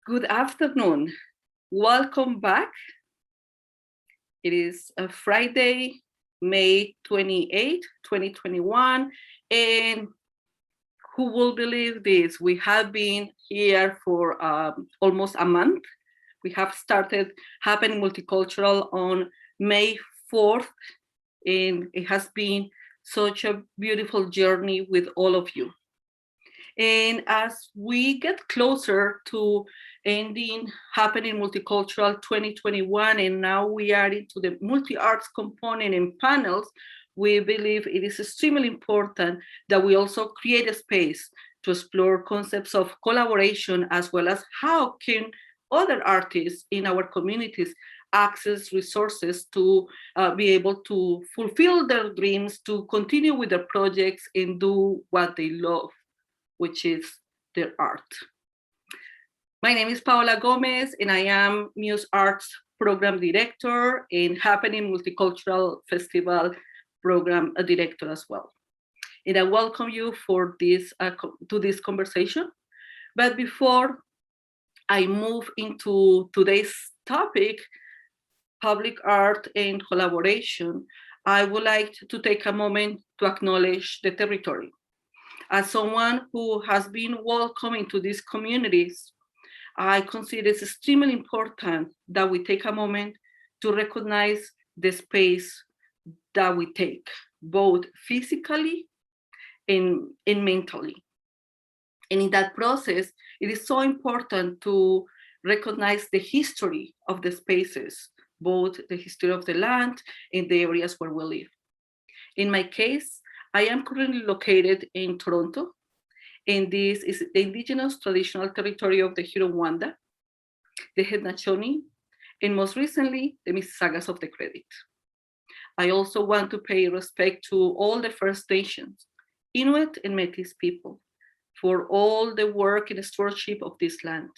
Good afternoon. Welcome back. It is a Friday, May 28, 2021. And who will believe this? We have been here for almost a month. We have started Happening Multicultural on May 4th, and it has been such a beautiful journey with all of you. And as we get closer to ending Happening Multicultural 2021, and now we are into the multi-arts component and panels, we believe it is extremely important that we also create a space to explore concepts of collaboration, as well as how can other artists in our communities access resources to be able to fulfill their dreams, to continue with their projects and do what they love, which is their art. My name is Paola Gomez, and I am Muse Arts Program Director and Happening Multicultural Festival Program Director as well. And I welcome you for this to this conversation. But before I move into today's topic, public art and collaboration, I would like to take a moment to acknowledge the territory. As someone who has been welcome into these communities, I consider it's extremely important that we take a moment to recognize the space that we take, both physically and mentally. And in that process, it is so important to recognize the history of the spaces, both the history of the land and the areas where we live. In my case, I am currently located in Toronto, and this is the indigenous traditional territory of the Huron-Wendat, the Haudenosaunee, and most recently, the Mississaugas of the Credit. I also want to pay respect to all the First Nations, Inuit and Métis people, for all the work and stewardship of this land.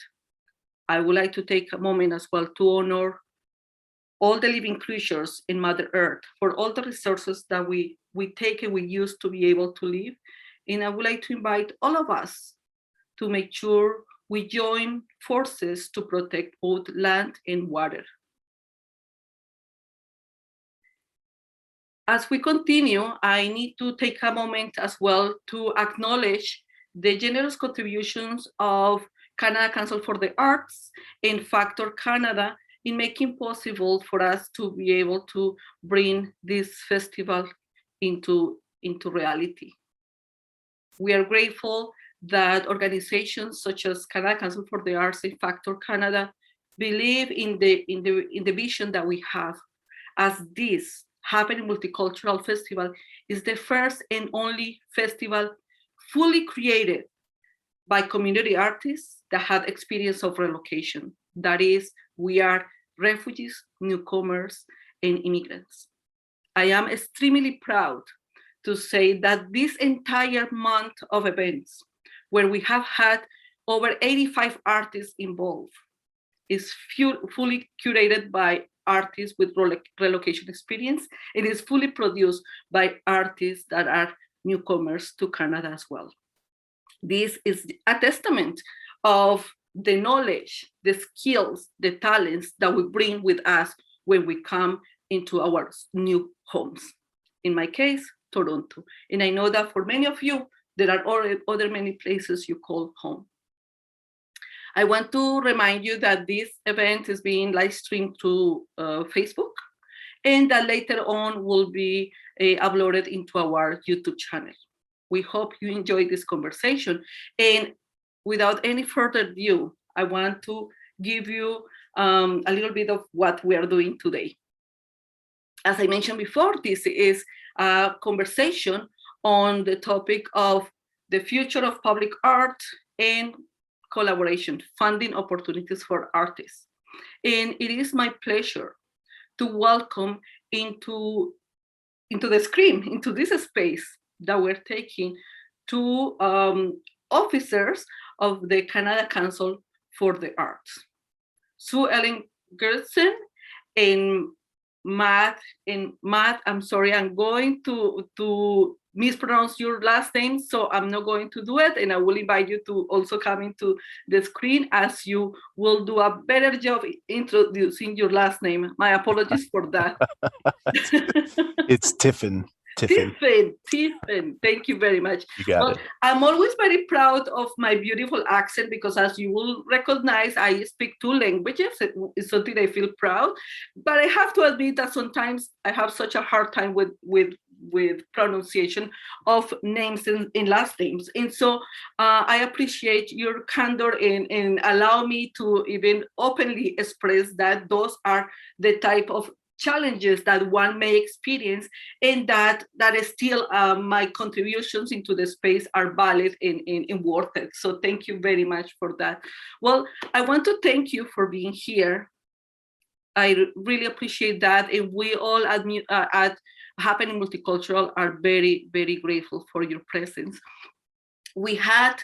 I would like to take a moment as well to honor all the living creatures in Mother Earth for all the resources that we take and we use to be able to live. And I would like to invite all of us to make sure we join forces to protect both land and water. As we continue, I need to take a moment as well to acknowledge the generous contributions of Canada Council for the Arts and Factor Canada in making possible for us to be able to bring this festival into reality. We are grateful that organizations such as Canada Council for the Arts and Factor Canada believe in the vision that we have, as this Happening Multicultural Festival is the first and only festival fully created by community artists that have experience of relocation. That is, we are refugees, newcomers, and immigrants. I am extremely proud to say that this entire month of events, where we have had over 85 artists involved, is fully curated by artists with relocation experience. It is fully produced by artists that are newcomers to Canada as well. This is a testament of the knowledge, the skills, the talents that we bring with us when we come into our new homes. In my case, Toronto. And I know that for many of you, there are other many places you call home. I want to remind you that this event is being live streamed to Facebook, and that later on will be uploaded into our YouTube channel. We hope you enjoyed this conversation. And without any further ado, I want to give you a little bit of what we are doing today. As I mentioned before, this is a conversation on the topic of the future of public art and collaboration, funding opportunities for artists. And it is my pleasure to welcome into the screen, into this space that we're taking, two officers of the Canada Council for the Arts, Sue Ellen Gerritsen and Matt, I'm sorry, I'm going to mispronounce your last name, so I'm not going to do it. And I will invite you to also come into the screen, as you will do a better job introducing your last name. My apologies for that. It's Tiffin. Tiffin, thank you very much. You got it. I'm always very proud of my beautiful accent, because as you will recognize, I speak 2 languages. It's something I feel proud, but I have to admit that sometimes I have such a hard time with pronunciation of names and last names. And so I appreciate your candor and allow me to even openly express that those are the type of challenges that one may experience, and that is still my contributions into the space are valid and worth it. So thank you very much for that. Well, I want to thank you for being here. I really appreciate that, and we all at Happening Multicultural are very, very grateful for your presence. We had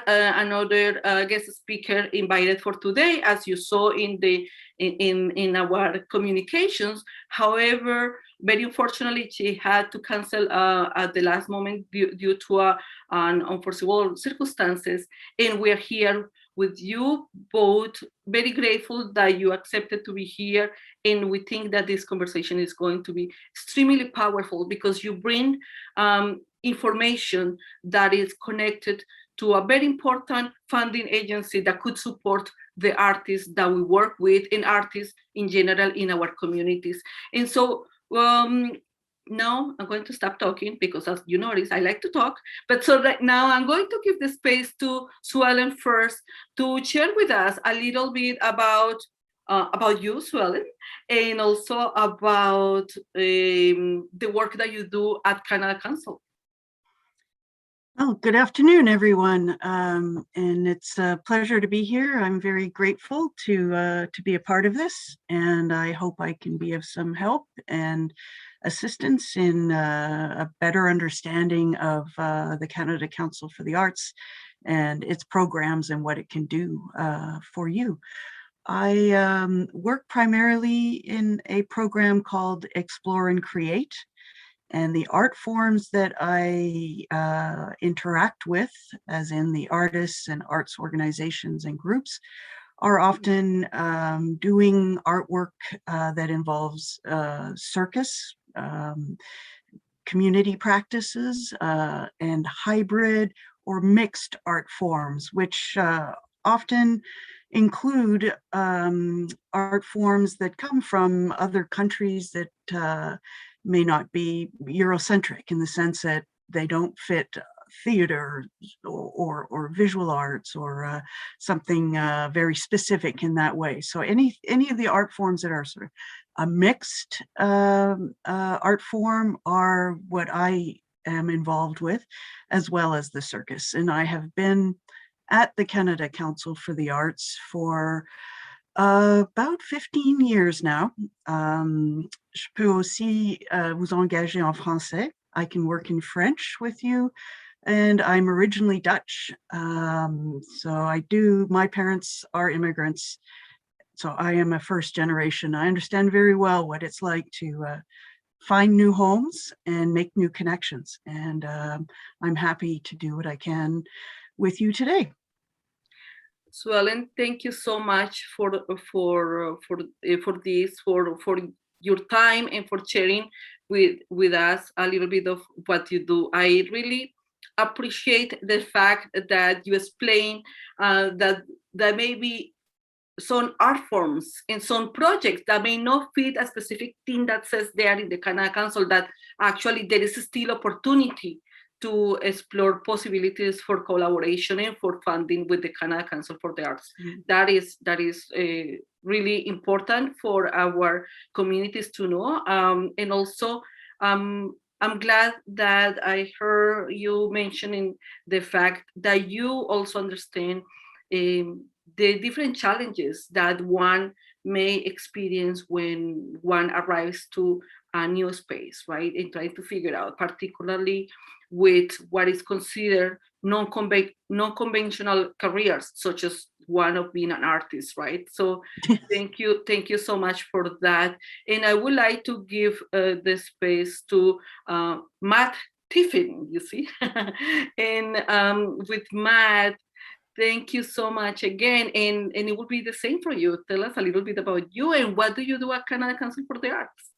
another guest speaker invited for today, as you saw in our communications. However, very unfortunately, she had to cancel at the last moment due to unforeseeable circumstances, and we are here with you both, very grateful that you accepted to be here. And we think that this conversation is going to be extremely powerful, because you bring information that is connected to a very important funding agency that could support the artists that we work with, and artists in general in our communities. And so now I'm going to stop talking, because as you notice, I like to talk. But so right now I'm going to give the space to Sue Ellen first to share with us a little bit about you, Sue Ellen, and also about the work that you do at Canada Council. Oh, good afternoon, everyone. And it's a pleasure to be here. I'm very grateful to be a part of this, and I hope I can be of some help and assistance in a better understanding of the Canada Council for the Arts and its programs and what it can do for you. I work primarily in a program called Explore and Create. And the art forms that I interact with, as in the artists and arts organizations and groups, are often doing artwork that involves circus, community practices, and hybrid or mixed art forms, which often include art forms that come from other countries that may not be Eurocentric, in the sense that they don't fit theater or visual arts or something very specific in that way. So any of the art forms that are sort of a mixed art form are what I am involved with, as well as the circus. And I have been at the Canada Council for the Arts for about 15 years now. Je peux aussi vous engager en français. I can work in French with you. And I'm originally Dutch. So my parents are immigrants. So I am a first generation. I understand very well what it's like to find new homes and make new connections. And I'm happy to do what I can with you today. So Ellen, thank you so much for your time and for sharing with us a little bit of what you do. I really appreciate the fact that you explain that there may be some art forms and some projects that may not fit a specific thing that says there in the Canada Council, that actually there is still opportunity to explore possibilities for collaboration and for funding with the Canada Council for the Arts. Mm-hmm. That is really important for our communities to know. And also, I'm glad that I heard you mentioning the fact that you also understand the different challenges that one may experience when one arrives to a new space, right? And trying to figure out, particularly with what is considered non-conventional careers, such as one of being an artist, right? So thank you so much for that. And I would like to give the space to Matt Tiffin, you see. And with Matt, thank you so much again. And it will be the same for you. Tell us a little bit about you and what do you do at Canada Council for the Arts?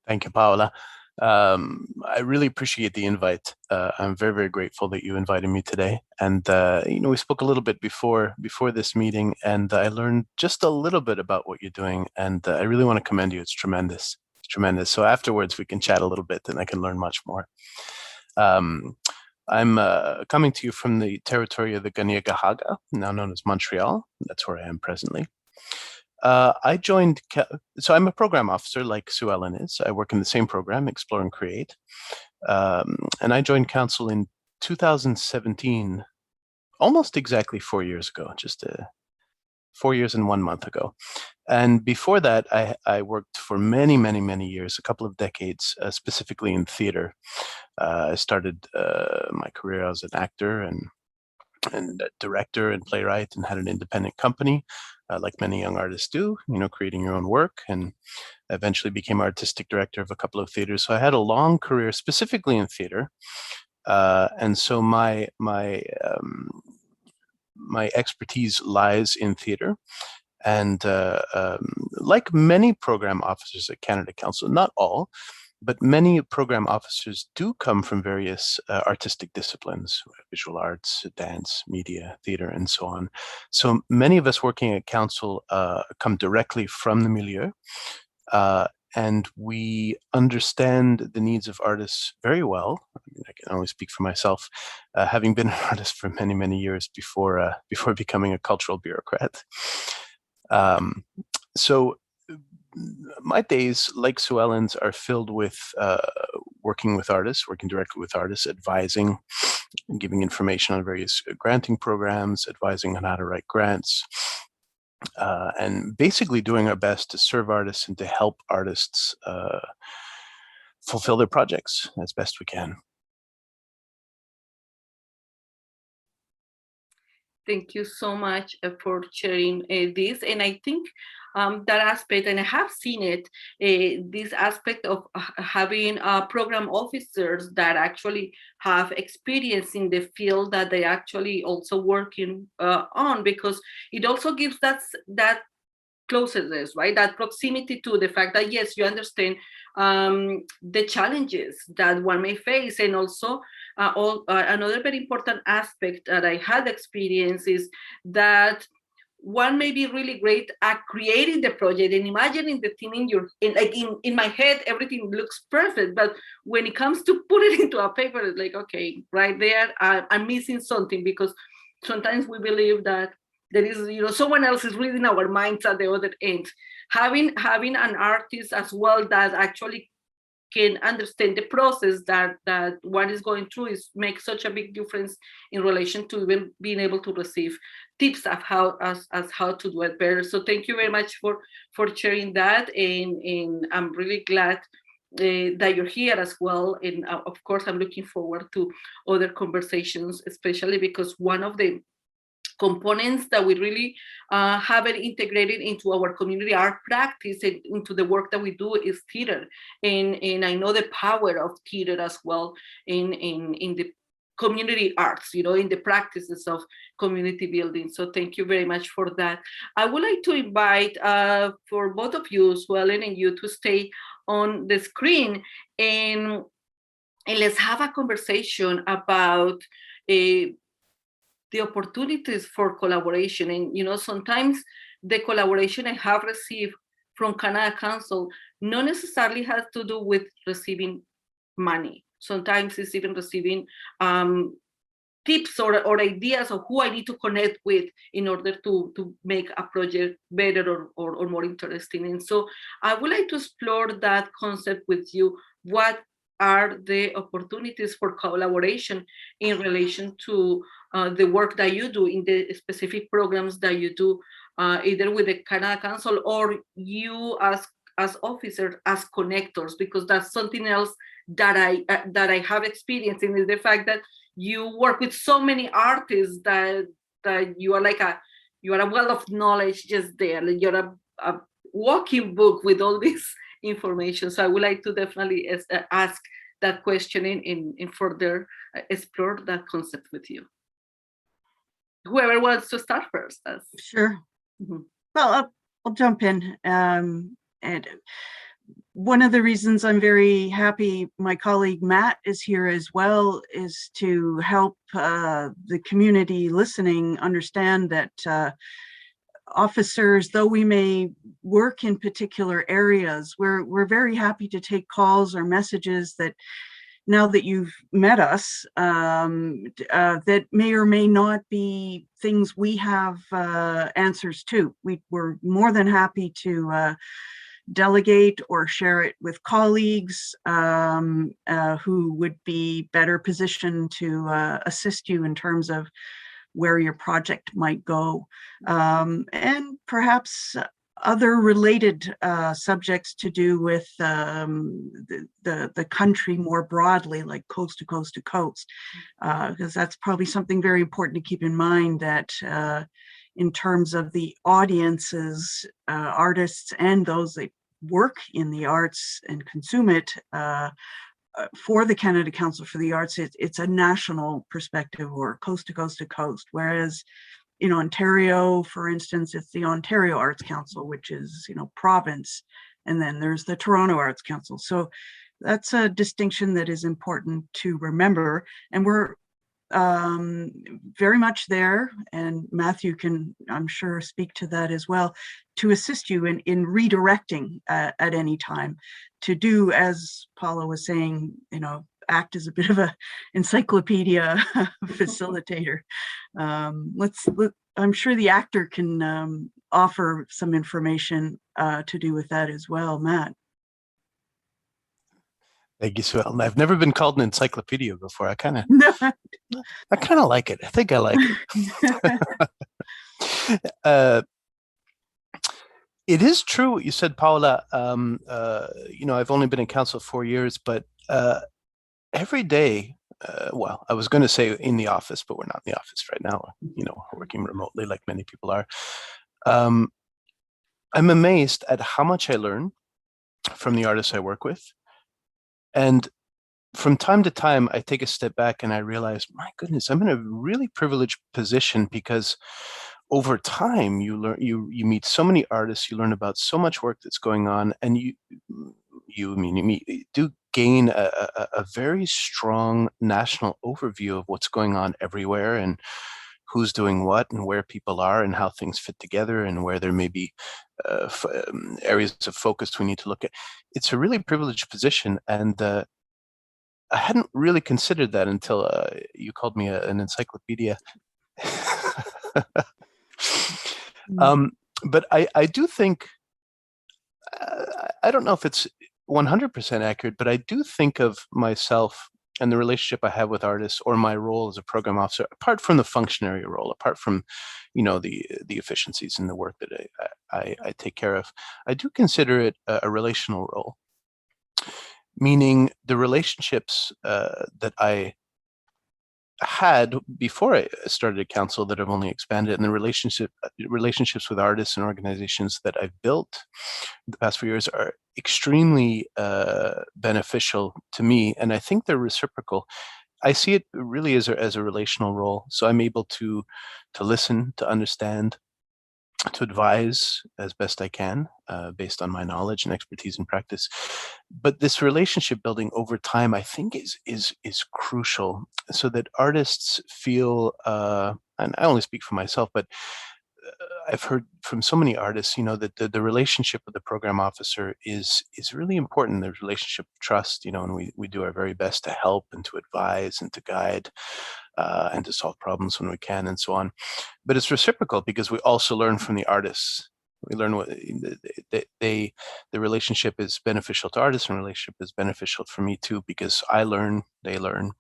Thank you, Paola. I really appreciate the invite. I'm very, very grateful that you invited me today. And we spoke a little bit before this meeting, and I learned just a little bit about what you're doing. And I really want to commend you. It's tremendous. It's tremendous. So afterwards, we can chat a little bit, and I can learn much more. I'm coming to you from the territory of the Kanien'kehá:ka, now known as Montreal. That's where I am presently. I joined, so I'm a program officer like Sue Ellen is. I work in the same program, Explore and Create. And I joined council in 2017, almost exactly 4 years ago, just 4 years and 1 month ago. And before that, I worked for many, many, many years, a couple of decades, specifically in theater. I started my career as an actor and a director and playwright, and had an independent company, like many young artists do, creating your own work, and eventually became artistic director of a couple of theaters. So I had a long career specifically in theater. And so my expertise lies in theater. And like many program officers at Canada Council, not all, but many program officers do come from various artistic disciplines, visual arts, dance, media, theater, and so on. So many of us working at council come directly from the milieu, and we understand the needs of artists very well. I mean, I can only speak for myself, having been an artist for many, many years before becoming a cultural bureaucrat. So my days, like Sue Ellen's, are filled with working with artists, working directly with artists, advising, and giving information on various granting programs, advising on how to write grants, and basically doing our best to serve artists and to help artists fulfill their projects as best we can. Thank you so much for sharing this. And I think that aspect, and I have seen it, this aspect of having program officers that actually have experience in the field that they actually also working on, because it also gives that closeness, right? That proximity to the fact that, yes, you understand the challenges that one may face. And also another very important aspect that I had experience is that one may be really great at creating the project and imagining the thing in my head, everything looks perfect. But when it comes to put it into a paper, it's like, okay, right there, I'm missing something, because sometimes we believe that there is, someone else is reading our minds at the other end. Having an artist as well that actually can understand the process that one is going through makes such a big difference in relation to even being able to receive tips of how to do it better. So thank you very much for sharing that, and I'm really glad that you're here as well. And of course, I'm looking forward to other conversations, especially because one of the components that we really haven't integrated into our community art practice and into the work that we do is theater. And I know the power of theater as well in the community arts, in the practices of community building. So thank you very much for that. I would like to invite for both of you, Sue Ellen and you, to stay on the screen and let's have a conversation about the opportunities for collaboration. And sometimes the collaboration I have received from Canada Council not necessarily has to do with receiving money. Sometimes it's even receiving tips or ideas of who I need to connect with in order to make a project better or more interesting. And so I would like to explore that concept with you. What are the opportunities for collaboration in relation to the work that you do in the specific programs that you do, either with the Canada Council or you as officers, as connectors, because that's something else that I have experienced in, is the fact that you work with so many artists that you are you are a well of knowledge just there. You're a walking book with all this information. So I would like to definitely ask that questioning and further explore that concept with you. Whoever wants to start first. Sure. Mhm. Well, I'll jump in. And one of the reasons I'm very happy my colleague Matt is here as well is to help the community listening understand that officers, though we may work in particular areas, we're very happy to take calls or messages that, now that you've met us, that may or may not be things we have answers to. We're more than happy to delegate or share it with colleagues who would be better positioned to assist you in terms of where your project might go, and perhaps other related subjects to do with the country more broadly, like coast to coast to coast, because that's probably something very important to keep in mind, that in terms of the audiences, artists and those that work in the arts and consume it, for the Canada Council for the Arts, it's a national perspective, or coast to coast to coast, whereas in Ontario, for instance, it's the Ontario Arts Council, which is, province, and then there's the Toronto Arts Council. So that's a distinction that is important to remember, and we're very much there, and Matthew can, I'm sure, speak to that as well, to assist you in redirecting at any time, to do, as Paula was saying, act as a bit of a encyclopedia facilitator. I'm sure the actor can offer some information to do with that as well, Matt. Thank you, Sue Ellen. I've never been called an encyclopedia before. I kind of like it. I think I like it. It is true what you said, Paula. I've only been in council 4 years, but every day, well, I was going to say in the office, but we're not in the office right now. We're working remotely like many people are. I'm amazed at how much I learn from the artists I work with. And from time to time, I take a step back and I realize, my goodness, I'm in a really privileged position, because over time you learn, you meet so many artists, you learn about so much work that's going on, and you do gain a very strong national overview of what's going on everywhere, and who's doing what, and where people are, and how things fit together, and where there may be areas of focus we need to look at. It's a really privileged position, and I hadn't really considered that until you called me an encyclopedia. But I do think, I don't know if it's 100% accurate, but I do think of myself and the relationship I have with artists, or my role as a program officer, apart from the functionary role, apart from the efficiencies in the work that I take care of, I do consider it a relational role, meaning the relationships that I had before I started at council that have only expanded, and the relationships with artists and organizations that I've built the past few years are extremely beneficial to me, and I think they're reciprocal. I see it really as a relational role, so I'm able to listen, to understand, to advise as best I can, based on my knowledge and expertise and practice. But this relationship building over time, I think, is crucial, so that artists feel, and I only speak for myself, but I've heard from so many artists, that the relationship with the program officer is really important. There's relationship of trust, and we do our very best to help and to advise and to guide, and to solve problems when we can, and so on. But it's reciprocal, because we also learn from the artists. We learn what the relationship is beneficial to artists, and relationship is beneficial for me too, because I learn, they learn,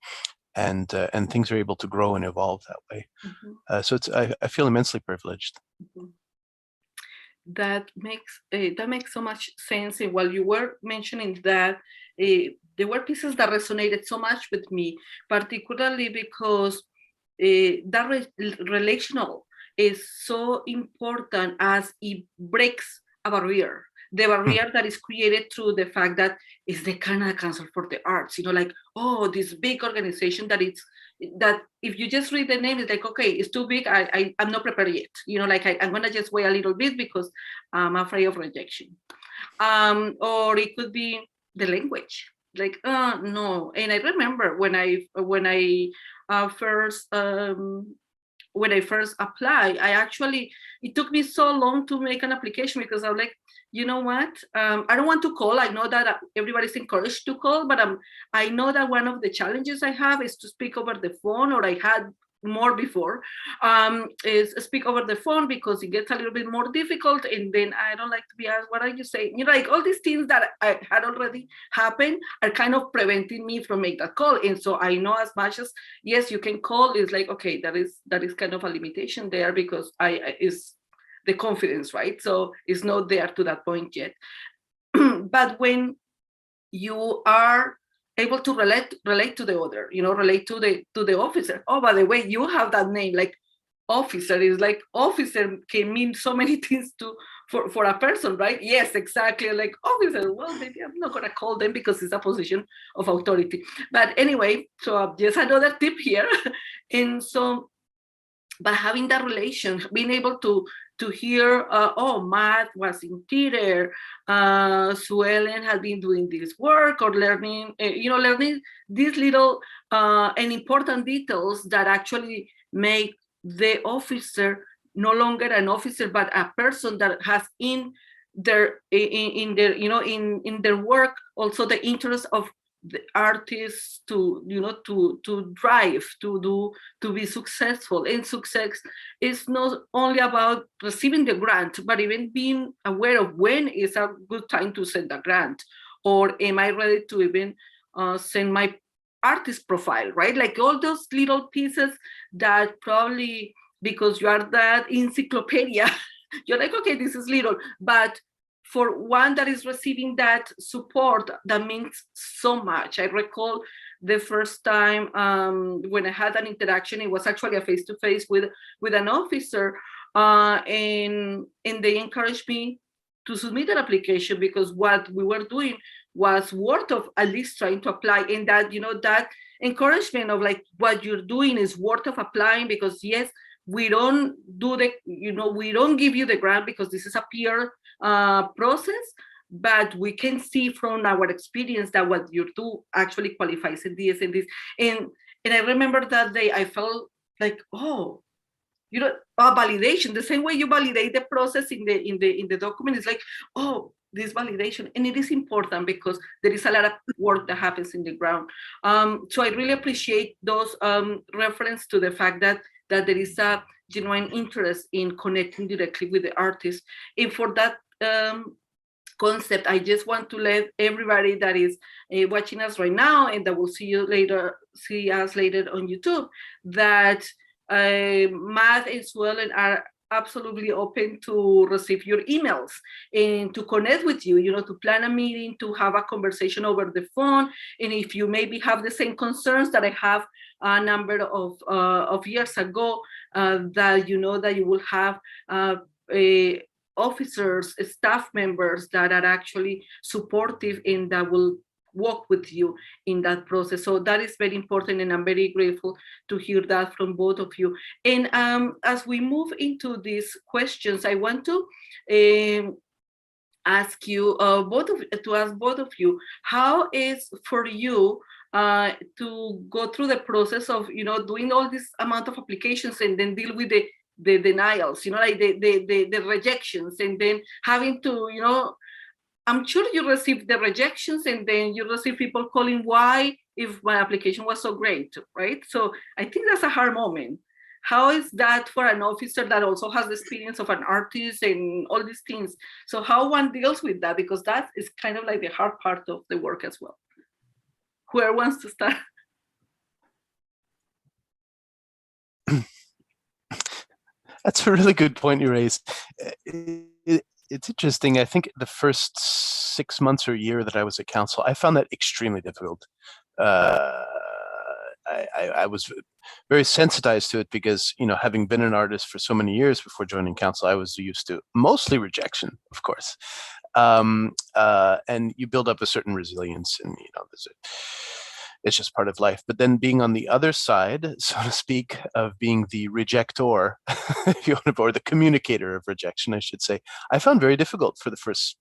and things are able to grow and evolve that way. So I feel immensely privileged. That makes so much sense. And while you were mentioning that, there were pieces that resonated so much with me, particularly because that relational is so important, as it breaks a barrier, the barrier that is created through the fact that it's the Canada Council for the Arts, like, oh, this big organization that if you just read the name, it's like, okay, it's too big. I'm not prepared yet. Like I'm gonna just wait a little bit because I'm afraid of rejection. Or it could be the language. Like, no. And I remember when I first applied, it took me so long to make an application because I was like, you know what? I don't want to call. I know that everybody's encouraged to call, but I know that one of the challenges I have is to speak over the phone, or I had more before, is speak over the phone because it gets a little bit more difficult. And then I don't like to be asked, what are you saying? Like all these things that I had already happened are kind of preventing me from making that call. And so I know as much as, yes, you can call, it's like, okay, that is kind of a limitation there because is the confidence, right? So it's not there to that point yet. But when you are able to relate to the other, relate to the officer. Oh, by the way, you have that name, like officer is like, officer can mean so many things for a person, right? Yes, exactly. Like officer, well, maybe I'm not gonna call them because it's a position of authority. But anyway, so just another tip here. And so, but having that relation, being able to hear, oh, Matt was in theater, Sue Ellen has been doing this work, or learning, learning these little and important details that actually make the officer no longer an officer, but a person that has in their work also the interest of the artists to drive to be successful. And success is not only about receiving the grant, but even being aware of when is a good time to send a grant, or am I ready to even send my artist profile, right? Like all those little pieces that probably, because you are that encyclopedia, you're like, okay, this is little, but for one that is receiving that support, that means so much. I recall the first time when I had an interaction, it was actually a face-to-face with an officer, and they encouraged me to submit an application because what we were doing was worth of at least trying to apply. And that, that encouragement of like, what you're doing is worth of applying, because yes, we don't do we don't give you the grant because this is a peer process, but we can see from our experience that what you do actually qualifies in this and this. And I remember that day I felt like, oh, validation, the same way you validate the process in the document, is like, oh, this validation. And it is important because there is a lot of work that happens in the ground. So I really appreciate those reference to the fact that there is a genuine interest in connecting directly with the artist. And for that concept, I just want to let everybody that is watching us right now and that will see us later on YouTube, that Matt and Sue Ellen are absolutely open to receive your emails and to connect with you, to plan a meeting, to have a conversation over the phone. And if you maybe have the same concerns that I have a number of years ago, that that you will have officers, staff members that are actually supportive and that will walk with you in that process. So that is very important, and I'm very grateful to hear that from both of you. And as we move into these questions, I want to ask you both of you, how is for you to go through the process of doing all this amount of applications and then deal with the denials, like the rejections, and then having to I'm sure you receive the rejections, and then you receive people calling why, if my application was so great, right? So I think that's a hard moment. How is that for an officer that also has the experience of an artist and all these things? So how one deals with that, because that is kind of like the hard part of the work as well. Whoever wants to start? That's a really good point you raised. It's interesting. I think the first 6 months or a year that I was at council, I found that extremely difficult. I was very sensitized to it because, having been an artist for so many years before joining council, I was used to mostly rejection, of course. And you build up a certain resilience, and it's just part of life. But then being on the other side, so to speak, of being the rejector, if you want to, or the communicator of rejection, I should say, I found very difficult for the first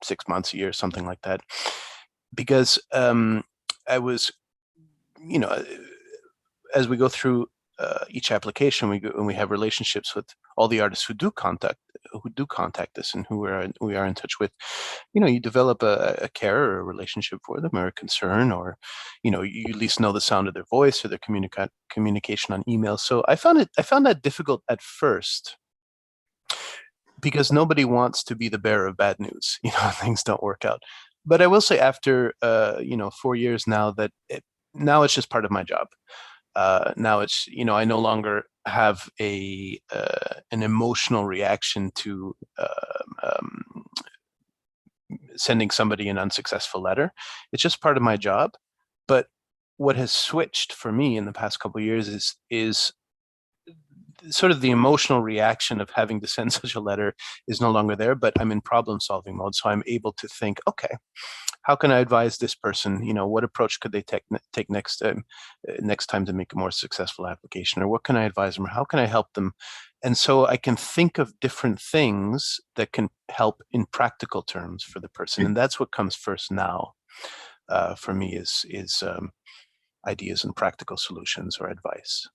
6 months, a year, something like that, because I was, as we go through each application, we have relationships with all the artists who do contact us and who we are in touch with. You develop a care or a relationship for them, or a concern, or you at least know the sound of their voice or their communication on email. So I found that difficult at first, because nobody wants to be the bearer of bad news. Things don't work out. But I will say, after 4 years now, that now it's just part of my job. Now it's, I no longer have an emotional reaction to sending somebody an unsuccessful letter. It's just part of my job. But what has switched for me in the past couple of years is sort of the emotional reaction of having to send such a letter is no longer there, but I'm in problem solving mode. So I'm able to think, okay, how can I advise this person? What approach could they take next time to make a more successful application? Or what can I advise them? Or how can I help them? And so I can think of different things that can help in practical terms for the person. And that's what comes first now for me is ideas and practical solutions or advice,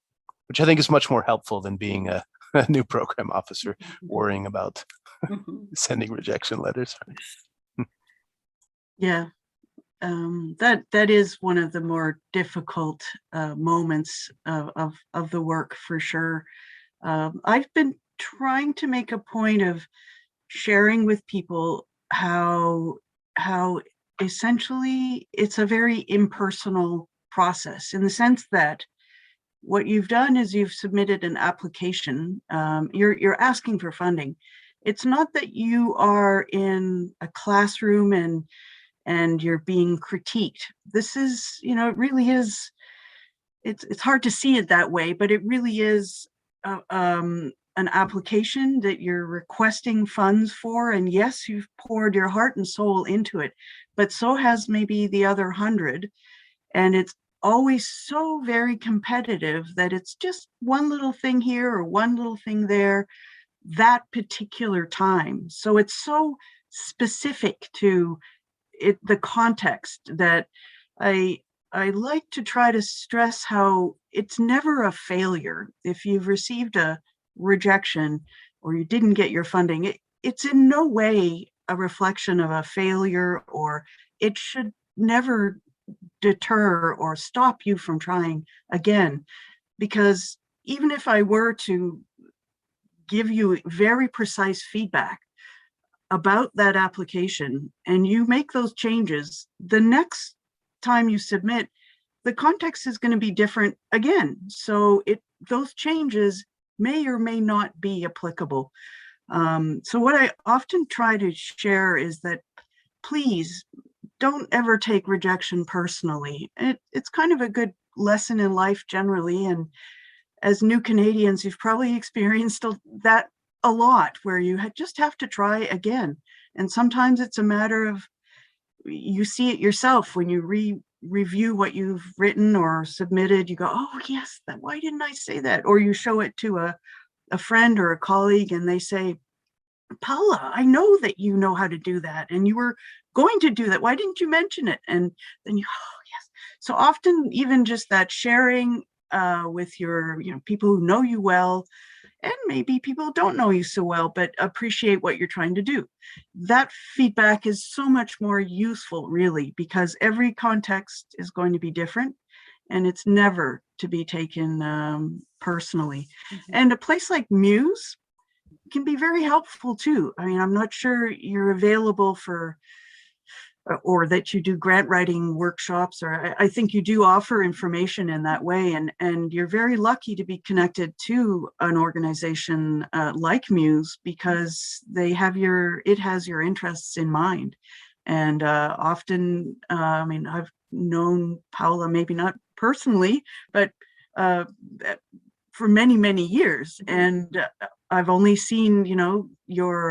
which I think is much more helpful than being a new program officer worrying about sending rejection letters. Yeah, that is one of the more difficult moments of the work, for sure. I've been trying to make a point of sharing with people how essentially it's a very impersonal process, in the sense that what you've done is you've submitted an application. You're asking for funding. It's not that you are in a classroom and you're being critiqued. This is, it really is, it's hard to see it that way, but it really is an application that you're requesting funds for. And yes, you've poured your heart and soul into it, but so has maybe the other 100. And it's always so very competitive that it's just one little thing here or one little thing there that particular time. So it's so specific to it, the context, that I like to try to stress how it's never a failure. If you've received a rejection or you didn't get your funding, it's in no way a reflection of a failure, or it should never deter or stop you from trying again. Because even if I were to give you very precise feedback about that application and you make those changes, the next time you submit, the context is going to be different again. So those changes may or may not be applicable. So what I often try to share is that, please don't ever take rejection personally. It's kind of a good lesson in life generally. And as new Canadians, you've probably experienced that a lot, where you just have to try again. And sometimes it's a matter of, you see it yourself when you review what you've written or submitted, you go, oh yes, why didn't I say that? Or you show it to a friend or a colleague and they say, Paula, I know that you know how to do that and you were going to do that. Why didn't you mention it? And then you, oh yes. So often even just that sharing with your people who know you well, and maybe people don't know you so well, but appreciate what you're trying to do. That feedback is so much more useful, really, because every context is going to be different and it's never to be taken personally. And a place like Muse can be very helpful too. I mean, I'm not sure you're available for, or that you do grant writing workshops, or I think you do offer information in that way. And you're very lucky to be connected to an organization like Muse, because it has your interests in mind. And often, I mean, I've known Paula, maybe not personally, but for many, many years. And I've only seen, your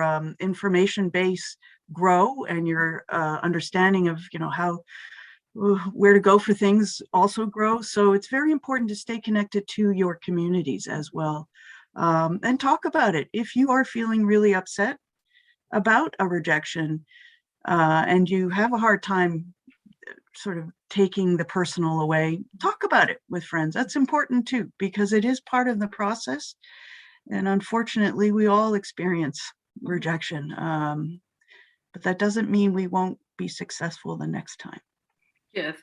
information base grow, and your understanding of, how where to go for things also grow. So it's very important to stay connected to your communities as well, and talk about it. If you are feeling really upset about a rejection, and you have a hard time sort of taking the personal away, talk about it with friends. That's important too, because it is part of the process. And unfortunately, we all experience rejection. But that doesn't mean we won't be successful the next time. Yes.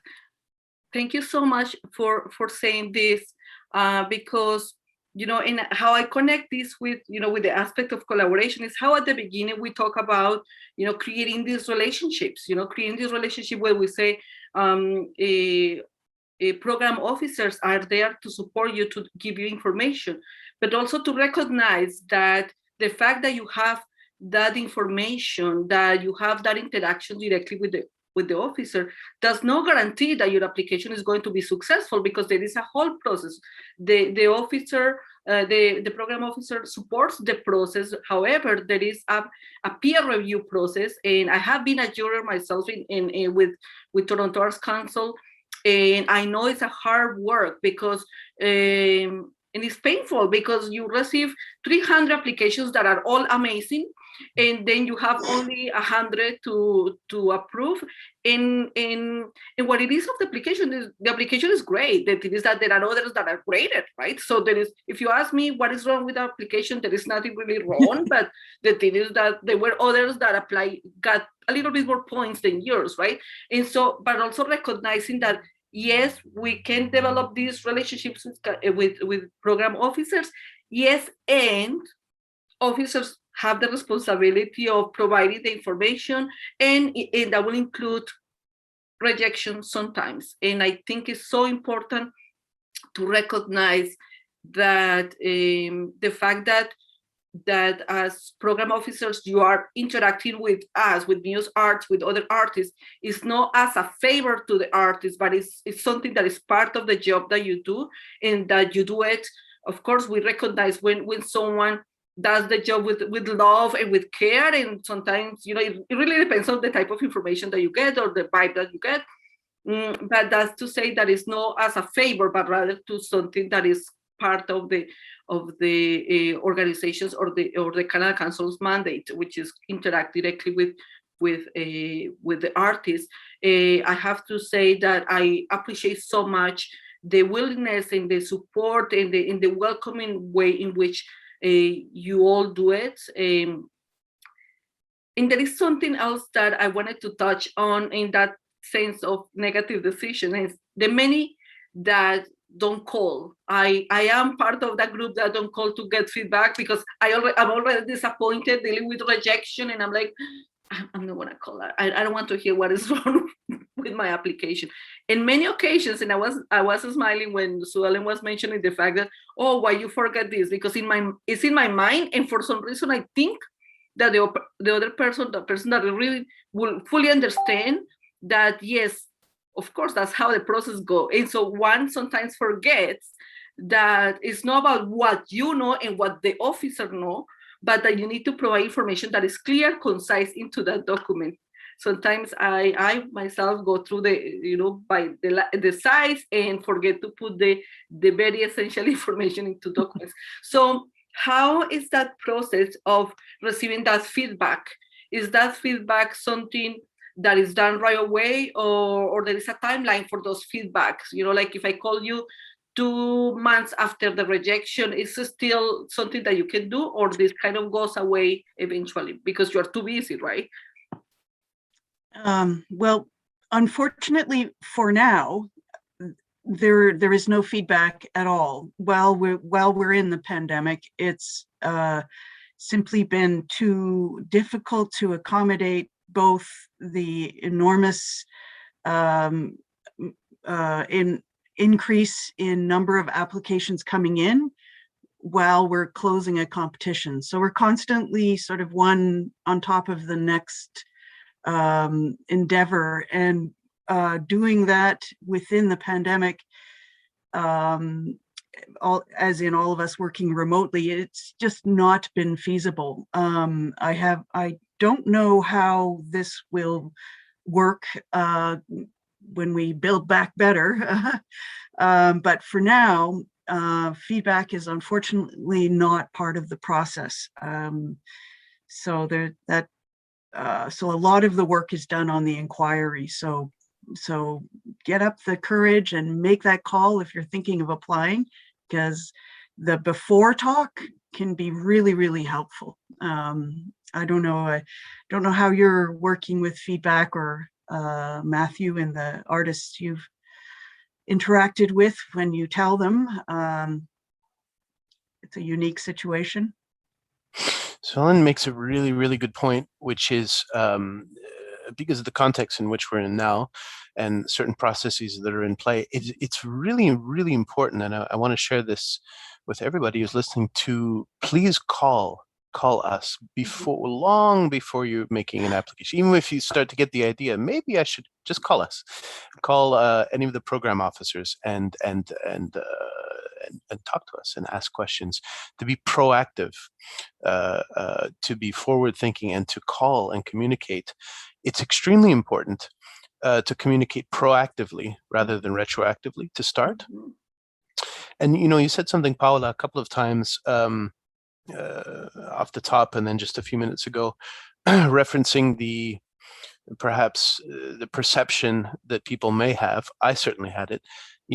Thank you so much for saying this, because, and how I connect this with, with the aspect of collaboration is how at the beginning we talk about, creating these relationships, creating this relationship where we say program officers are there to support you, to give you information, but also to recognize that the fact that you have that information, that you have that interaction directly with the officer, does not guarantee that your application is going to be successful, because there is a whole process. The officer, the program officer supports the process. However, there is a peer review process, and I have been a juror myself with Toronto Arts Council, and I know it's a hard work, because and it's painful, because you receive 300 applications that are all amazing, and then you have only 100 to approve. And what it is of the application is great. That it is that there are others that are graded, right? So there is, if you ask me what is wrong with the application, there is nothing really wrong, but the thing is that there were others that got a little bit more points than yours, right? And so, but also recognizing that, yes, we can develop these relationships with program officers. Yes, and officers have the responsibility of providing the information, and that will include rejection sometimes. And I think it's so important to recognize that the fact that as program officers, you are interacting with us, with Muse Arts, with other artists, is not as a favor to the artist, but it's something that is part of the job that you do, and that you do it. Of course, we recognize when someone does the job with love and with care, and sometimes, it really depends on the type of information that you get or the vibe that you get. But that's to say that it's not as a favor, but rather to something that is part of the organizations or the Canada Council's mandate, which is interact directly with the artists. I have to say that I appreciate so much the willingness and the support and the welcoming way in which you all do it. And there is something else that I wanted to touch on in that sense of negative decision, is the many that don't call. I am part of that group that don't call to get feedback, because I'm already disappointed dealing with rejection, and I'm like, I'm not gonna call that. I don't want to hear what is wrong with my application. In many occasions, and I was smiling when Sue Ellen was mentioning the fact that, oh, why you forget this? Because it's in my mind, and for some reason I think that the other person, the person that really will fully understand that, yes, of course, that's how the process goes. And so one sometimes forgets that it's not about what you know and what the officer know, but that you need to provide information that is clear, concise into that document. Sometimes I myself go through by the size and forget to put the very essential information into documents. So how is that process of receiving that feedback? Is that feedback something that is done right away, or there is a timeline for those feedbacks? Like if I call you 2 months after the rejection, is it still something that you can do, or this kind of goes away eventually because you're too busy, right? Well, unfortunately for now, there is no feedback at all. While we're in the pandemic, it's simply been too difficult to accommodate both the enormous increase in number of applications coming in while we're closing a competition. So we're constantly sort of one on top of the next endeavor, and doing that within the pandemic as in all of us working remotely, it's just not been feasible. I don't know how this will work when we build back better. But for now, feedback is unfortunately not part of the process. So so a lot of the work is done on the inquiry. So get up the courage and make that call if you're thinking of applying, because the before talk can be really, really helpful. I don't know how you're working with feedback, or Matthew and the artists you've interacted with when you tell them. It's a unique situation. So Ellen makes a really, really good point, which is because of the context in which we're in now and certain processes that are in play, it's really, really important. And I want to share this with everybody who's listening to please call us long before you're making an application. Even if you start to get the idea, maybe I should just call us. Call any of the program officers and talk to us and ask questions, to be proactive, to be forward thinking, and to call and communicate. It's extremely important to communicate proactively rather than retroactively to start. And you said something, Paula, a couple of times off the top, and then just a few minutes ago, referencing perhaps the perception that people may have. I certainly had it,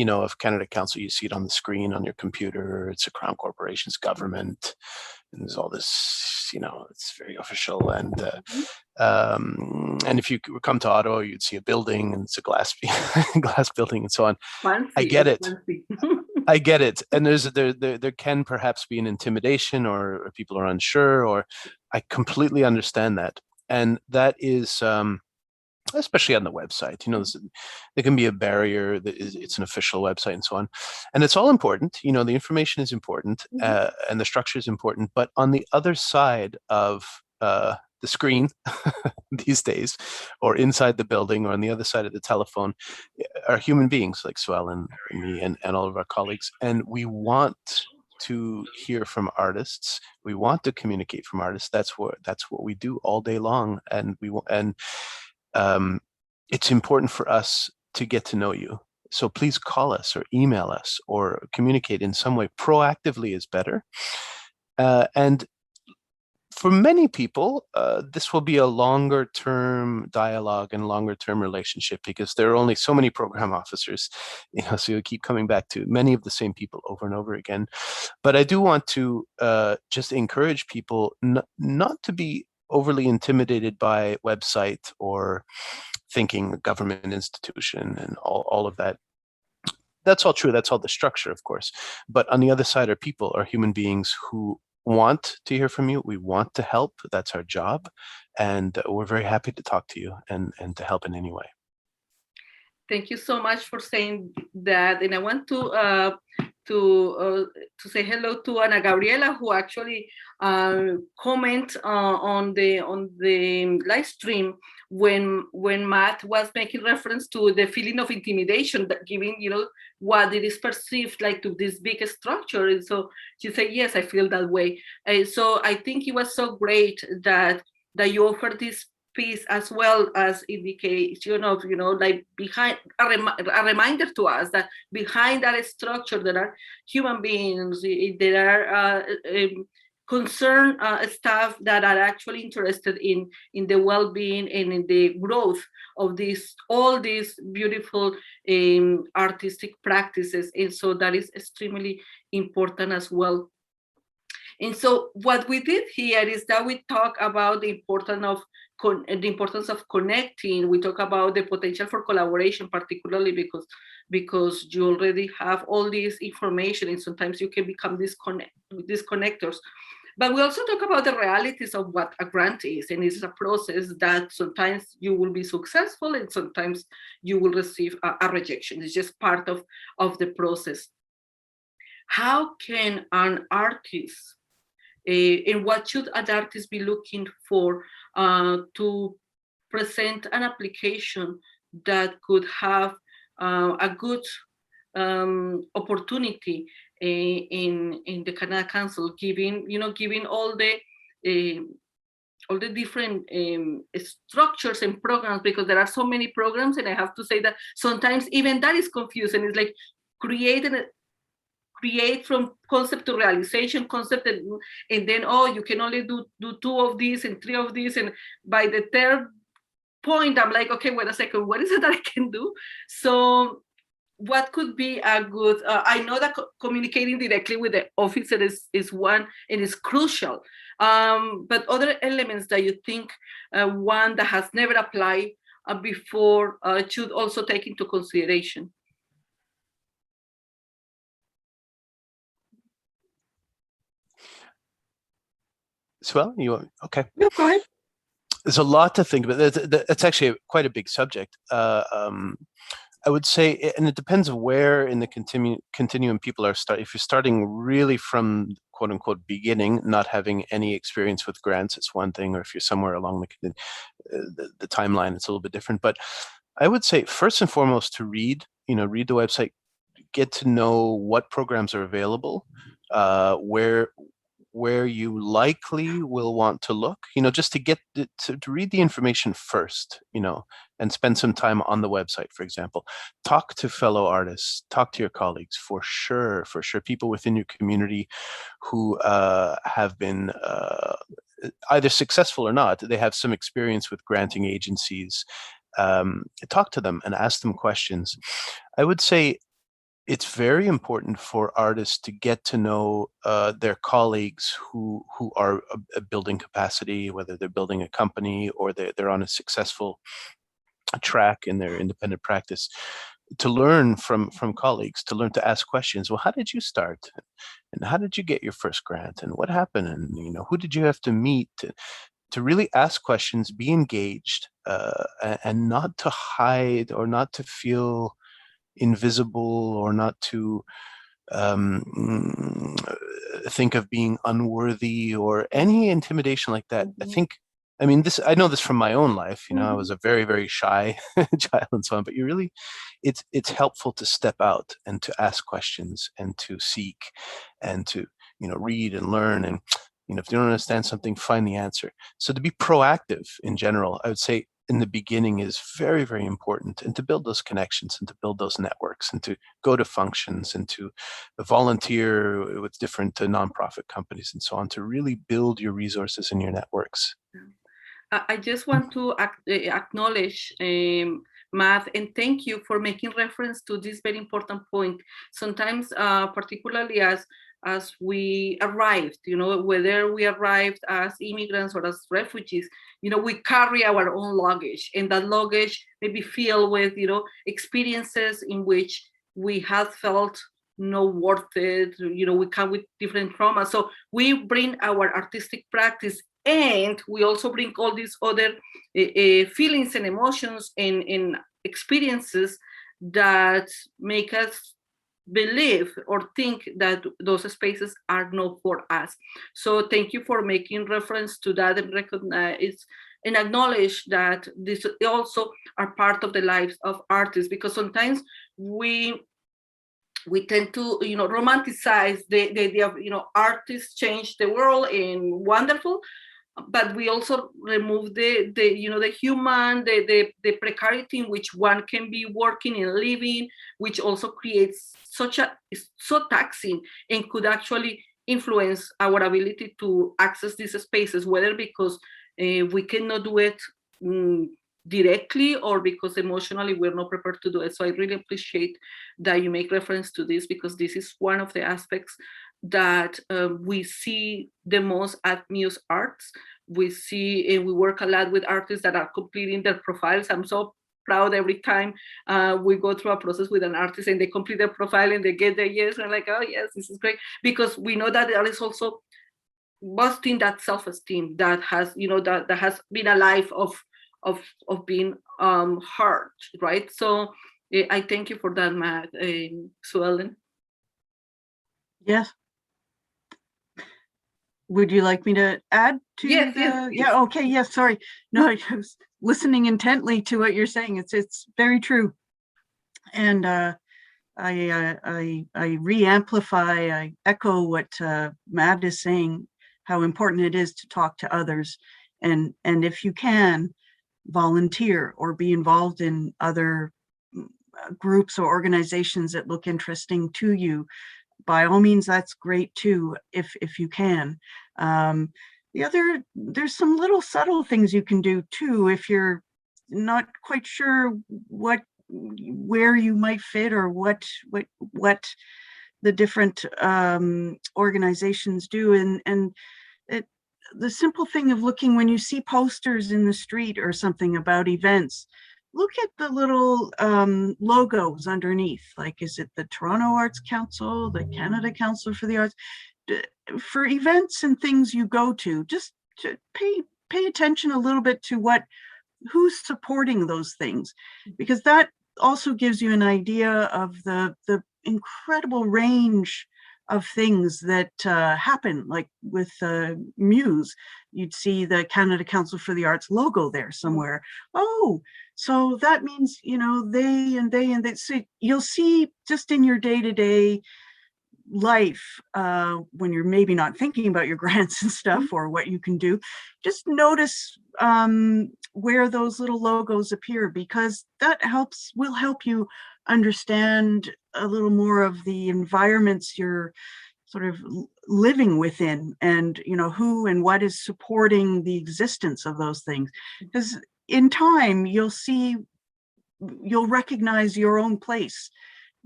of Canada Council. You see it on the screen on your computer. It's a Crown Corporation's government, and there's all this, it's very official. And if you come to Ottawa, you'd see a building, and it's a glass building, and so on. Fancy, I get it. I get it. And there can perhaps be an intimidation, or people are unsure, or I completely understand that. And that is, especially on the website, there can be a barrier. It's an official website and so on. And it's all important. The information is important, and the structure is important. But on the other side of the screen these days, or inside the building, or on the other side of the telephone, are human beings like Swell and me and all of our colleagues. And we want to hear from artists. We want to communicate from artists. That's what we do all day long. And it's important for us to get to know you. So please call us or email us or communicate in some way. Proactively is better. And for many people, this will be a longer term dialogue and longer term relationship, because there are only so many program officers, so you'll keep coming back to many of the same people over and over again. But I do want to just encourage people not to be overly intimidated by website or thinking government institution and all of that. That's all true. That's all the structure, of course. But on the other side are people, are human beings who want to hear from you. We want to help. That's our job. And we're very happy to talk to you and to help in any way. Thank you so much for saying that. And I want to say hello to Ana Gabriela, who actually comment on the live stream when Matt was making reference to the feeling of intimidation that giving, what it is perceived like to this big structure. And so she said, yes, I feel that way. So I think it was so great that you offered this piece, as well as indication of, like behind a reminder to us that behind that structure there are human beings, there are concerned staff that are actually interested in the well-being and in the growth of all these beautiful artistic practices. And so that is extremely important as well. And so what we did here is that we talk about the importance of connecting. We talk about the potential for collaboration, particularly because you already have all this information, and sometimes you can become disconnectors. But we also talk about the realities of what a grant is, and it's a process that sometimes you will be successful and sometimes you will receive a rejection. It's just part of the process. How can an artist, and what should an artist be looking for to present an application that could have a good opportunity in the Canada Council, giving all the different structures and programs, because there are so many programs, and I have to say that sometimes even that is confusing. It's like create from concept to realization, concept, and then you can only do 2 of these and 3 of these, and by the third point I'm like, okay, wait a second, what is it that I can do? So what could be a good, I know that communicating directly with the officer is one, and is crucial, but other elements that you think one that has never applied before should also take into consideration? Swell, okay. No, go ahead. There's a lot to think about. It's actually quite a big subject. I would say, and it depends where in the continuum people are starting. If you're starting really from quote unquote beginning, not having any experience with grants, it's one thing. Or if you're somewhere along the timeline, it's a little bit different. But I would say first and foremost to read the website, get to know what programs are available, where you likely will want to look, just to get to read the information first, and spend some time on the website, for example. Talk to fellow artists, talk to your colleagues, for sure, people within your community who have been either successful or not. They have some experience with granting agencies. Talk to them and ask them questions. I would say it's very important for artists to get to know their colleagues who are building capacity, whether they're building a company or they're on a successful track in their independent practice, to learn from colleagues, to learn to ask questions. Well, how did you start? And how did you get your first grant? And what happened? And who did you have to meet? To really ask questions, be engaged, and not to hide or not to feel invisible, or not to think of being unworthy or any intimidation like that. I know this from my own life. I was a very, very shy child and so on, but it's helpful to step out and to ask questions and to seek and to, read and learn. And, if you don't understand something, find the answer. So to be proactive in general, I would say in the beginning is very, very important, and to build those connections and to build those networks and to go to functions and to volunteer with different nonprofit companies and so on, to really build your resources and your networks. I just want to acknowledge Matt, and thank you for making reference to this very important point. Sometimes, particularly as we arrived, whether we arrived as immigrants or as refugees, we carry our own luggage, and that luggage may be filled with, experiences in which we have felt not worth it. We come with different traumas. So we bring our artistic practice, and we also bring all these other feelings and emotions and experiences that make us believe or think that those spaces are not for us. So thank you for making reference to that, and recognize and acknowledge that this also are part of the lives of artists, because sometimes we tend to romanticize the idea of artists change the world and wonderful, but we also remove the human, the precarity in which one can be working and living, which also creates so taxing and could actually influence our ability to access these spaces, whether because we cannot do it directly or because emotionally we're not prepared to do it. So I really appreciate that you make reference to this, because this is one of the aspects that we see the most at Muse Arts. We see and we work a lot with artists that are completing their profiles. I'm so proud every time we go through a process with an artist and they complete their profile and they get their yes, and like, oh yes, this is great, because we know that there is also boosting that self-esteem that has that has been a life of being hurt, right? So I thank you for that, Matt. Suellen? Yes. Would you like me to add to Yes. Yeah, okay, yes, sorry. No, I was listening intently to what you're saying. It's very true. And I re-amplify, I echo what Matt is saying, how important it is to talk to others. And if you can, volunteer or be involved in other groups or organizations that look interesting to you. By all means, that's great too, if you can. There's some little subtle things you can do too if you're not quite sure where you might fit or what the different organizations do. And the simple thing of looking when you see posters in the street or something about events, look at the little logos underneath. Like, is it the Toronto Arts Council, the Canada Council for the Arts? For events and things you go to, just to pay attention a little bit to who's supporting those things, because that also gives you an idea of the incredible range of things that happen. Like with Muse, you'd see the Canada Council for the Arts logo there somewhere. Oh, so that means, they and they. So you'll see just in your day-to-day life, when you're maybe not thinking about your grants and stuff or what you can do, just notice where those little logos appear, because that will help you understand a little more of the environments you're sort of living within, and who and what is supporting the existence of those things. Because in time you'll recognize your own place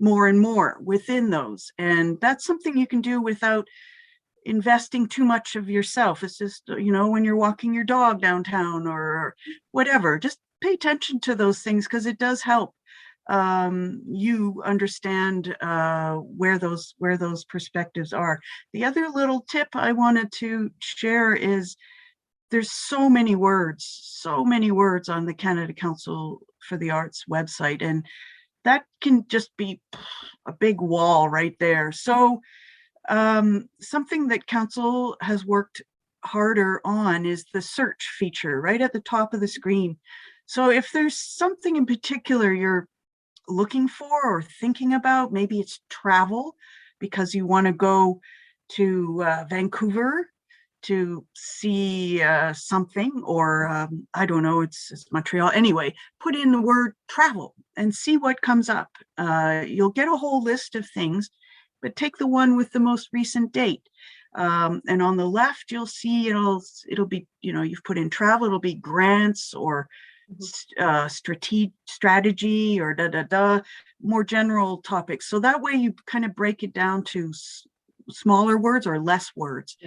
more and more within those, and that's something you can do without investing too much of yourself. It's just, when you're walking your dog downtown or whatever, just pay attention to those things, because it does help you understand where those perspectives are. The other little tip I wanted to share is there's so many words on the Canada Council for the Arts website, and that can just be a big wall right there. So something that Council has worked harder on is the search feature right at the top of the screen. So if there's something in particular you're looking for or thinking about, maybe it's travel because you want to go to Vancouver to see something, or I don't know, it's Montreal. Anyway, put in the word travel and see what comes up. You'll get a whole list of things, but take the one with the most recent date. And on the left, you'll see it'll be, you've put in travel, it'll be grants or strategy or more general topics. So that way you kind of break it down to smaller words or less words,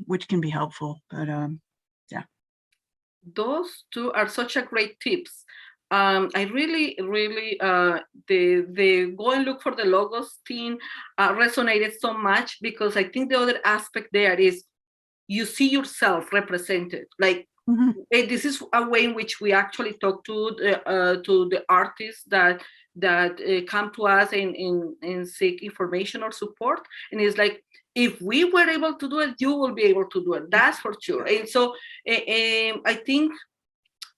which can be helpful. But yeah. Those two are such a great tips. I really, the go and look for the logos thing resonated so much, because I think the other aspect there is you see yourself represented. Like, this is a way in which we actually talk to the artists that come to us and seek information or support. And it's like, if we were able to do it, you will be able to do it. That's for sure. And so I think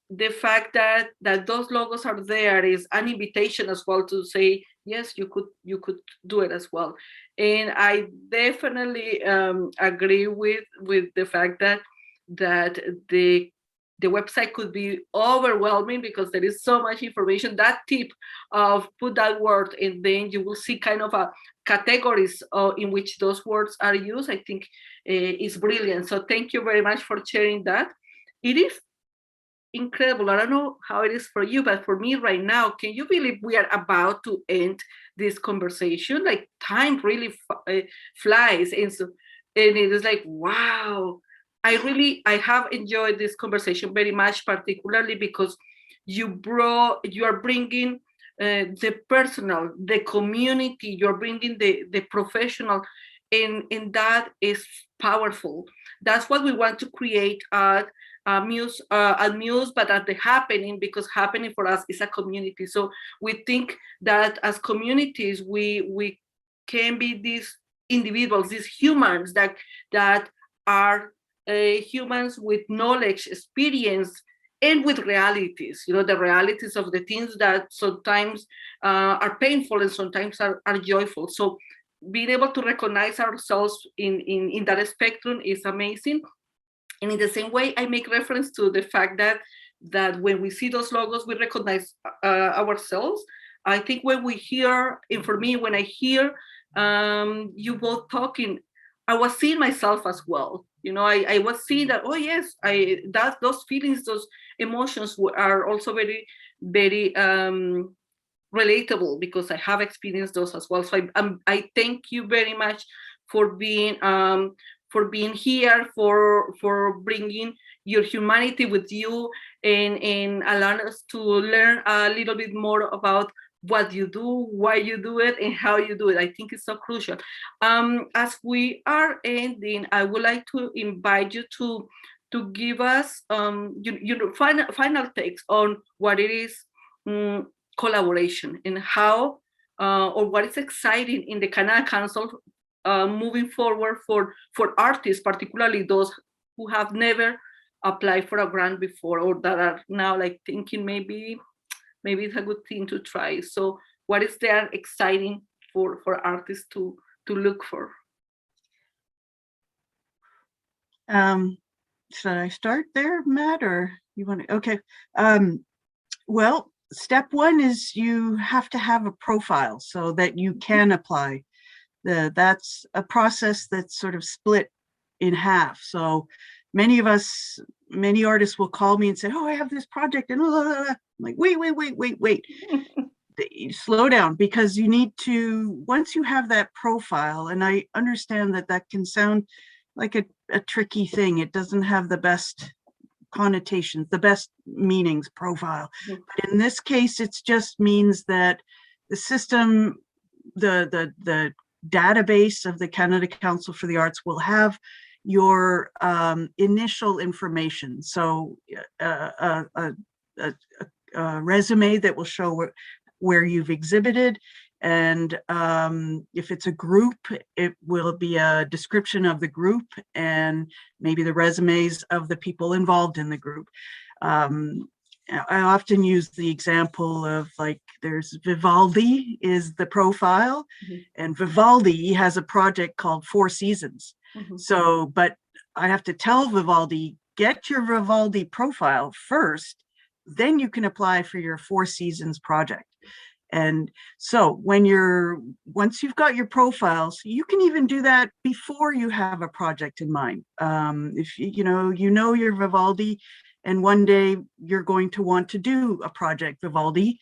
the fact that those logos are there is an invitation as well to say, yes, you could do it as well. And I definitely agree with the fact that the website could be overwhelming because there is so much information. That tip of put that word and then you will see kind of a categories in which those words are used, I think is brilliant. So thank you very much for sharing that. It is incredible. I don't know how it is for you, but for me right now, can you believe we are about to end this conversation? Like, time really flies. And it is like, wow. I have enjoyed this conversation very much, particularly because you are bringing the personal, the community, you're bringing the professional, and that is powerful. That's what we want to create at Muse, but at the Happening, because Happening for us is a community. So we think that as communities, we can be these individuals, these humans that are humans with knowledge, experience, and with realities, the realities of the things that sometimes are painful and sometimes are joyful. So being able to recognize ourselves in that spectrum is amazing. And in the same way, I make reference to the fact that when we see those logos, we recognize ourselves. I think when we hear, and for me, when I hear you both talking, I was seeing myself as well. I was seeing that, oh yes, those feelings, those emotions are also very, very relatable, because I have experienced those as well. So I thank you very much for being here, for bringing your humanity with you, and allowing us to learn a little bit more about what you do, why you do it, and how you do it. I think it's so crucial. As we are ending, I would like to invite you to give us final takes on what it is collaboration, and how or what is exciting in the Canada Council moving forward for artists, particularly those who have never applied for a grant before, or that are now like thinking maybe it's a good thing to try. So what is there exciting for artists to look for? Should I start there, Matt, or you want to? Okay. Well, step one is you have to have a profile so that you can apply. That's a process that's sort of split in half. So many artists will call me and say, oh, I have this project, and I'm like, wait. Slow down, because you need to, once you have that profile, and I understand that can sound like a tricky thing. It doesn't have the best connotations, the best meanings, profile. But in this case, it just means that the system, the database of the Canada Council for the Arts will have your initial information. So a resume that will show where you've exhibited, and if it's a group, it will be a description of the group and maybe the resumes of the people involved in the group. I often use the example of, like, there's Vivaldi is the profile, and Vivaldi has a project called Four Seasons. So, but I have to tell Vivaldi, get your Vivaldi profile first, then you can apply for your Four Seasons project. And so once you've got your profiles, you can even do that before you have a project in mind. If you know your Vivaldi, and one day you're going to want to do a project Vivaldi,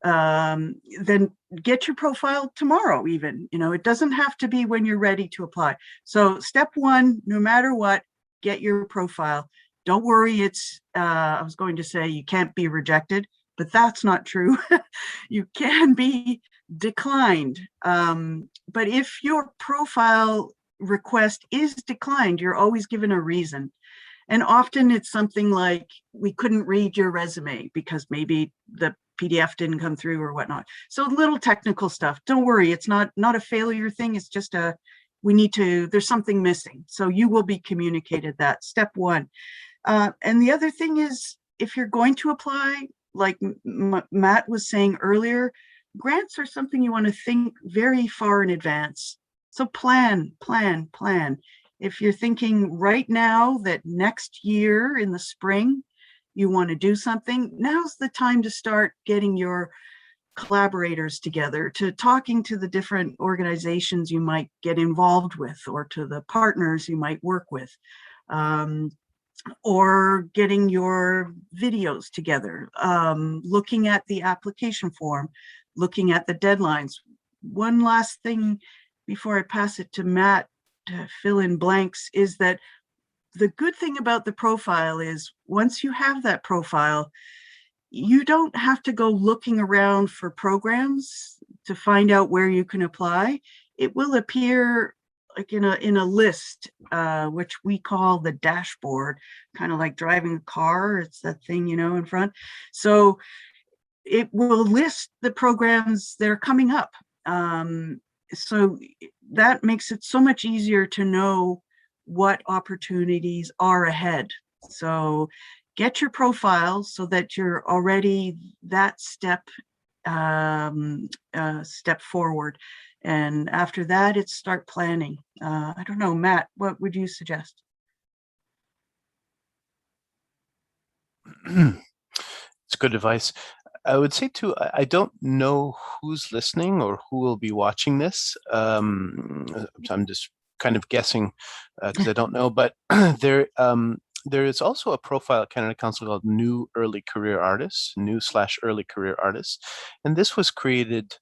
then get your profile tomorrow even. It doesn't have to be when you're ready to apply. So step one, no matter what, get your profile. Don't worry, I was going to say you can't be rejected, but that's not true. You can be declined. But if your profile request is declined, you're always given a reason. And often it's something like, we couldn't read your resume because maybe the PDF didn't come through or whatnot. So little technical stuff. Don't worry, it's not a failure thing. It's just there's something missing. So you will be communicated that. Step one. And the other thing is, if you're going to apply, like Matt was saying earlier, grants are something you want to think very far in advance. So plan. If you're thinking right now that next year in the spring, you want to do something, now's the time to start getting your collaborators together, to talking to the different organizations you might get involved with, or to the partners you might work with. Or getting your videos together, looking at the application form, looking at the deadlines. One last thing before I pass it to Matt to fill in blanks is that the good thing about the profile is, once you have that profile, you don't have to go looking around for programs to find out where you can apply. It will appear like in a list, which we call the dashboard, kind of like driving a car. It's that thing, in front. So it will list the programs that are coming up. So that makes it so much easier to know what opportunities are ahead. So get your profile so that you're already that step forward. And after that, it's start planning. I don't know, Matt, what would you suggest? It's good advice. I would say too, I don't know who's listening or who will be watching this. I'm just kind of guessing because I don't know, but there is also a profile at Canada Council called New Early Career Artists, new/early career artists. And this was created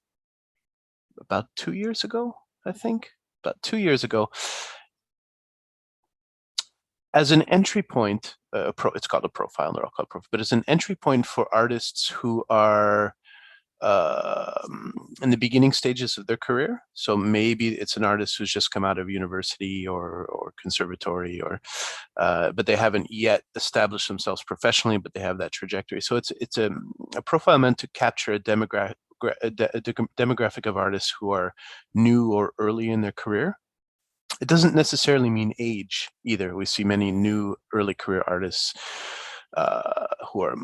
about 2 years ago, I think, about 2 years ago. As an entry point, it's called a profile, they're all called profile, but as an entry point for artists who are in the beginning stages of their career. So maybe it's an artist who's just come out of university or conservatory, or but they haven't yet established themselves professionally, but they have that trajectory. So it's a profile meant to capture a demographic of artists who are new or early in their career. It doesn't necessarily mean age either. We see many new early career artists who are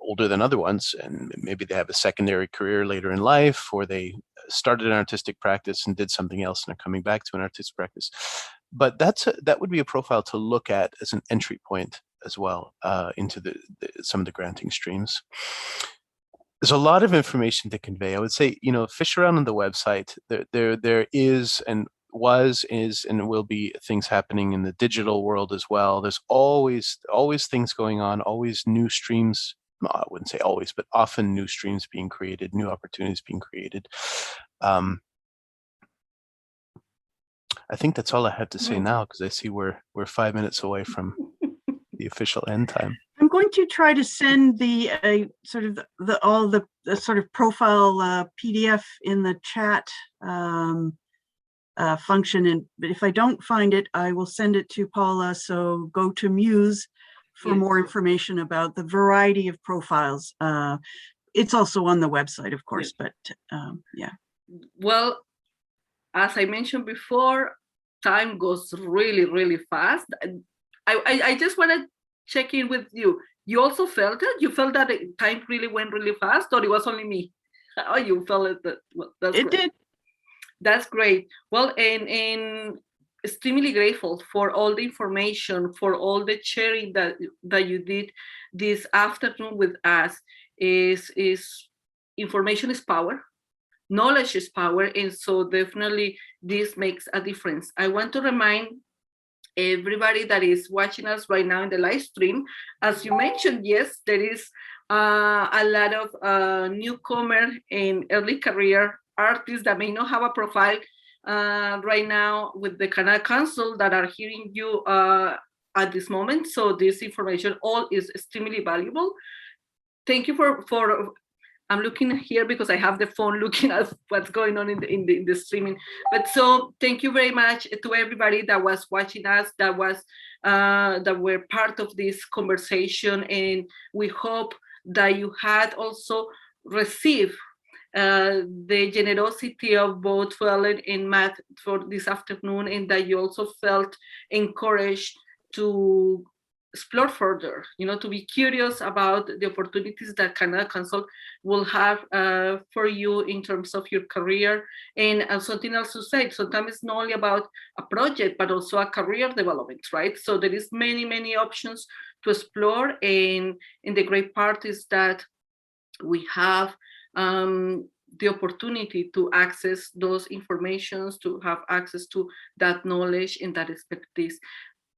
older than other ones, and maybe they have a secondary career later in life, or they started an artistic practice and did something else and are coming back to an artistic practice. But that would be a profile to look at as an entry point as well into some of the granting streams. There's a lot of information to convey. I would say, fish around on the website. There is and is and will be things happening in the digital world as well. There's always things going on, always new streams. No, I wouldn't say always, but often new streams being created, new opportunities being created. I think that's all I have to say now, because I see we're 5 minutes away from the official end time. I'm going to try to send the all the sort of profile PDF in the chat function, but if I don't find it, I will send it to Paula. So go to Muse for more information about the variety of profiles. It's also on the website, of course, but yeah. Well, as I mentioned before, time goes really, really fast. I just want to check in with you. You also felt it? You felt that time really went really fast, or it was only me? Oh, you felt it? Well, it did. That's great. Well, and extremely grateful for all the information, for all the sharing that you did this afternoon with us. Is information is power, knowledge is power, and so definitely this makes a difference. I want to remind everybody that is watching us right now in the live stream, as you mentioned, yes, there is a lot of newcomer and early career artists that may not have a profile right now with the Canada Council that are hearing you at this moment. So this information all is extremely valuable. Thank you for I'm looking here because I have the phone looking at what's going on in the streaming. But so thank you very much to everybody that was watching us, that were part of this conversation, and we hope that you had also received the generosity of both Suellen and Matt for this afternoon, and that you also felt encouraged to explore further, to be curious about the opportunities that Canada Council will have for you in terms of your career. And something else to say, sometimes it's not only about a project, but also a career development, right? So there is many, many options to explore. And the great part is that we have the opportunity to access those informations, to have access to that knowledge and that expertise.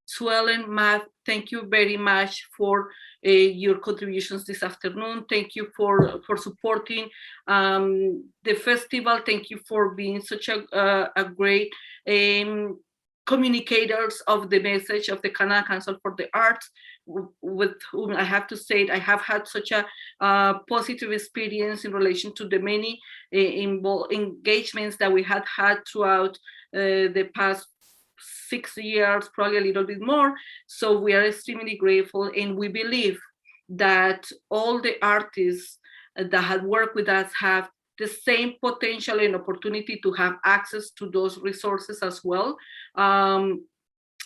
Suellen, Matt, thank you very much for your contributions this afternoon. Thank you for supporting the festival. Thank you for being such a great communicators of the message of the Canada Council for the Arts, with whom I have to say I have had such a positive experience in relation to the many engagements that we had throughout the past 6 years, probably a little bit more. So we are extremely grateful, and we believe that all the artists that have worked with us have the same potential and opportunity to have access to those resources as well,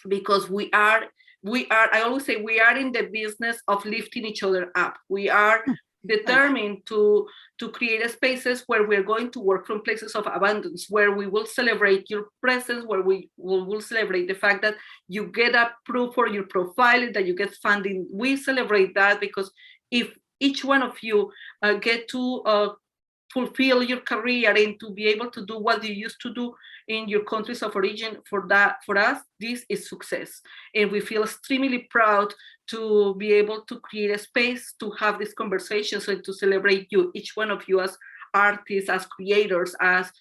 because we are I always say we are in the business of lifting each other up. We are determined to create spaces where we're going to work from places of abundance, where we will celebrate your presence, where we will celebrate the fact that you get approved for your profile, that you get funding. We celebrate that, because if each one of you get to fulfill your career and to be able to do what you used to do in your countries of origin, for us, this is success. And we feel extremely proud to be able to create a space to have these conversations and to celebrate you, each one of you, as artists, as creators, as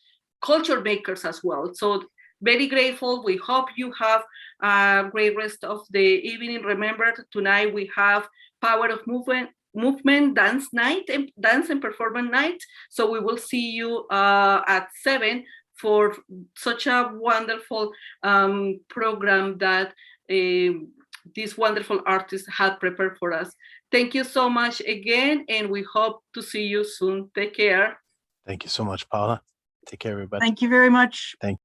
culture makers as well. So very grateful. We hope you have a great rest of the evening. Remember, tonight we have Power of Movement dance night and dance and performance night. So we will see you at 7 for such a wonderful program that these wonderful artists had prepared for us. Thank you so much again, and we hope to see you soon. Take care. Thank you so much, Paula. Take care, everybody. Thank you very much. Thank you.